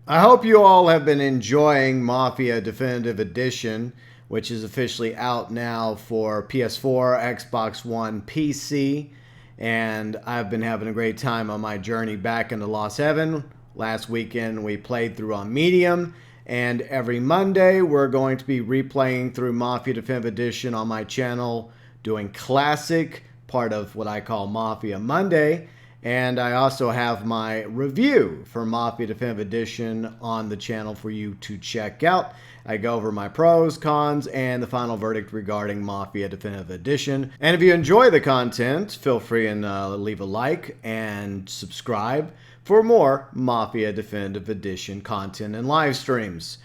I hope you all have been enjoying Mafia Definitive Edition, which is officially out now for PS4, Xbox One, PC, and I've been having a great time on my journey back into Lost Heaven. Last weekend we played through on Medium, and every Monday we're going to be replaying through Mafia Definitive Edition on my channel, doing Classic, part of what I call Mafia Monday. And I also have my review for Mafia Definitive Edition on the channel for you to check out. I go over my pros, cons, and the final verdict regarding Mafia Definitive Edition. And if you enjoy the content, feel free and leave a like and subscribe for more Mafia Definitive Edition content and live streams.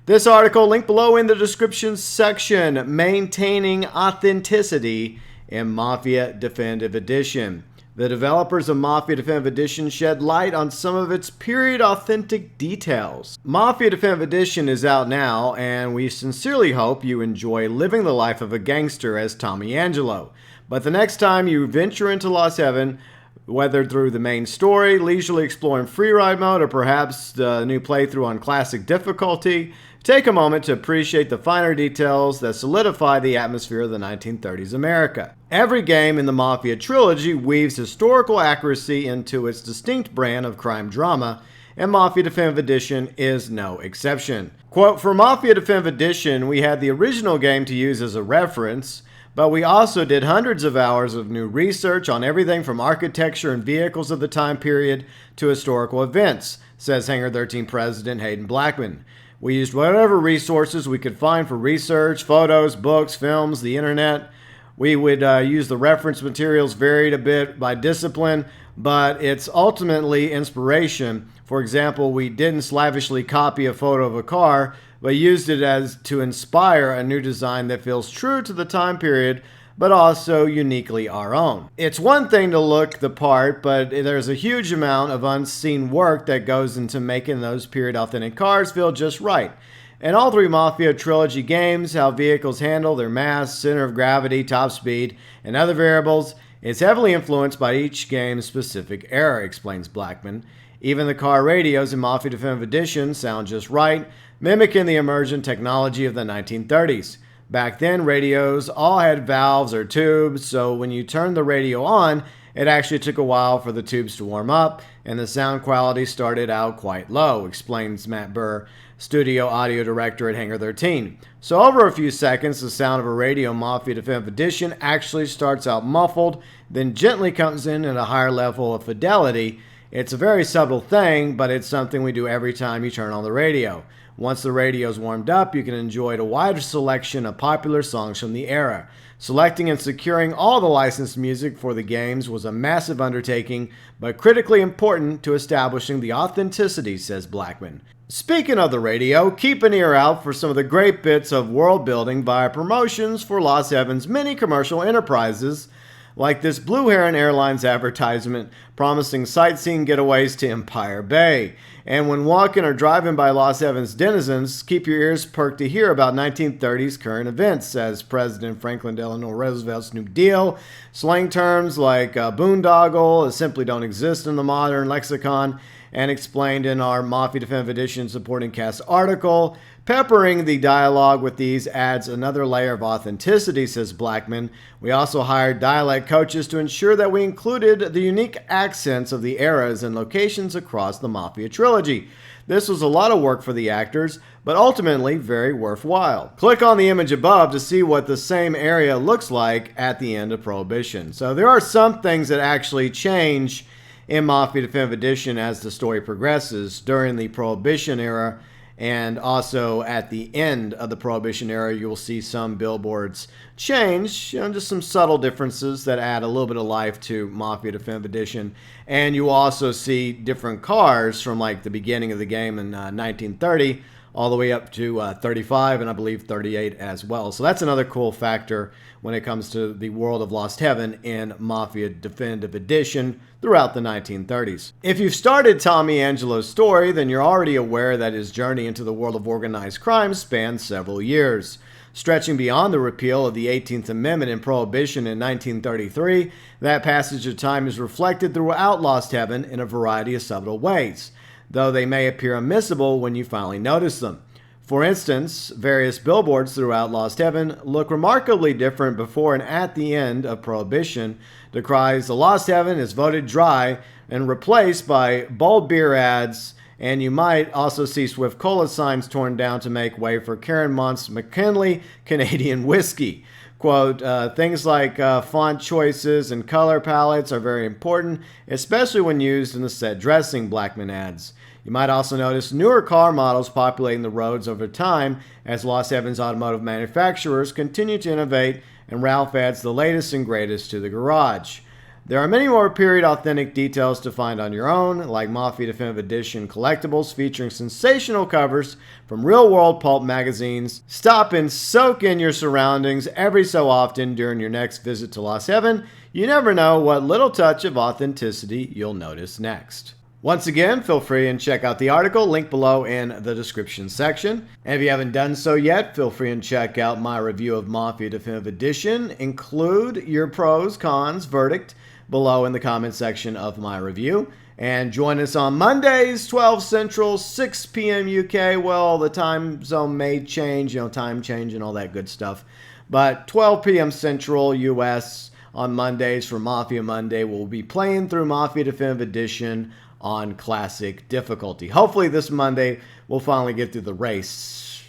This article, linked below in the description section, Maintaining Authenticity in Mafia Definitive Edition. The developers of Mafia Definitive Edition shed light on some of its period-authentic details. Mafia Definitive Edition is out now, and we sincerely hope you enjoy living the life of a gangster as Tommy Angelo. But the next time you venture into Lost Heaven, whether through the main story, leisurely exploring freeride mode, or perhaps the new playthrough on classic difficulty, take a moment to appreciate the finer details that solidify the atmosphere of the 1930s America. Every game in the Mafia trilogy weaves historical accuracy into its distinct brand of crime drama, and Mafia Definitive Edition is no exception. Quote, for Mafia Definitive Edition, we had the original game to use as a reference, but we also did hundreds of hours of new research on everything from architecture and vehicles of the time period to historical events, says Hangar 13 President Haden Blackman. We used whatever resources we could find for research, photos, books, films, the internet. We would use the reference materials varied a bit by discipline, but it's ultimately inspiration. For example, we didn't slavishly copy a photo of a car, but used it as to inspire a new design that feels true to the time period, but also uniquely our own. It's one thing to look the part, but there's a huge amount of unseen work that goes into making those period authentic cars feel just right. In all three Mafia trilogy games, how vehicles handle their mass, center of gravity, top speed, and other variables is heavily influenced by each game's specific era, explains Blackman. Even the car radios in Mafia Definitive Edition sound just right, mimicking the emergent technology of the 1930s. Back then, radios all had valves or tubes, so when you turned the radio on, it actually took a while for the tubes to warm up, and the sound quality started out quite low, explains Matt Burr, studio audio director at Hangar 13. So over a few seconds, the sound of a radio Mafia Definitive Edition actually starts out muffled, then gently comes in at a higher level of fidelity. It's a very subtle thing, but it's something we do every time you turn on the radio. Once the radio's warmed up, you can enjoy a wider selection of popular songs from the era. Selecting and securing all the licensed music for the games was a massive undertaking, but critically important to establishing the authenticity, says Blackman. Speaking of the radio, keep an ear out for some of the great bits of world building via promotions for Lost Heaven's many commercial enterprises, like this Blue Heron Airlines advertisement promising sightseeing getaways to Empire Bay. And when walking or driving by Lost Heaven's denizens, keep your ears perked to hear about 1930s current events, says President Franklin Delano Roosevelt's New Deal. Slang terms like boondoggle simply don't exist in the modern lexicon, and explained in our Mafia Definitive Edition supporting cast article. Peppering the dialogue with these adds another layer of authenticity, says Blackman. We also hired dialect coaches to ensure that we included the unique accents of the eras and locations across the Mafia trilogy. This was a lot of work for the actors, but ultimately very worthwhile. Click on the image above to see what the same area looks like at the end of Prohibition. So there are some things that actually change in Mafia Definitive Edition as the story progresses during the Prohibition era. And also at the end of the Prohibition era, you will see some billboards change, just some subtle differences that add a little bit of life to Mafia Definitive Edition. And you will also see different cars from like the beginning of the game in 1930 all the way up to 35 and I believe 38 as well. So that's another cool factor when it comes to the world of Lost Heaven in Mafia Definitive Edition throughout the 1930s. If you've started Tommy Angelo's story, then you're already aware that his journey into the world of organized crime spans several years. Stretching beyond the repeal of the 18th Amendment in Prohibition in 1933, that passage of time is reflected throughout Lost Heaven in a variety of subtle ways. though they may appear unmissable when you finally notice them. For instance, various billboards throughout Lost Heaven look remarkably different before and at the end of Prohibition. The cries, "The Lost Heaven is voted dry," and replaced by bold beer ads, and you might also see Swift Cola signs torn down to make way for Karen Mont's McKinley Canadian whiskey. Quote, things like font choices and color palettes are very important, especially when used in the set dressing, Blackman adds. You might also notice newer car models populating the roads over time as Lost Heaven's automotive manufacturers continue to innovate, and Ralph adds the latest and greatest to the garage. There are many more period-authentic details to find on your own, like Mafia Definitive Edition collectibles featuring sensational covers from real-world pulp magazines. Stop and soak in your surroundings every so often during your next visit to Lost Heaven. You never know what little touch of authenticity you'll notice next. Once again, feel free and check out the article, link below in the description section. And if you haven't done so yet, feel free and check out my review of Mafia Definitive Edition. Include your pros, cons, verdict below in the comment section of my review. And join us on Mondays, 12 Central, 6 p.m. UK. Well, the time zone may change, time change and all that good stuff. But 12 p.m. Central US on Mondays for Mafia Monday. We'll be playing through Mafia Definitive Edition on classic difficulty. Hopefully this Monday we'll finally get through the race.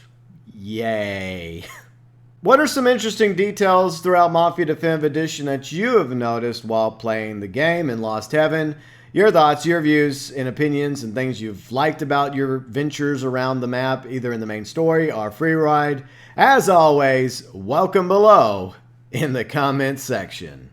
Yay. What are some interesting details throughout Mafia Definitive Edition that you have noticed while playing the game in Lost Heaven? Your thoughts, your views, and opinions, and things you've liked about your ventures around the map, either in the main story or free ride. As always, welcome below in the comments section.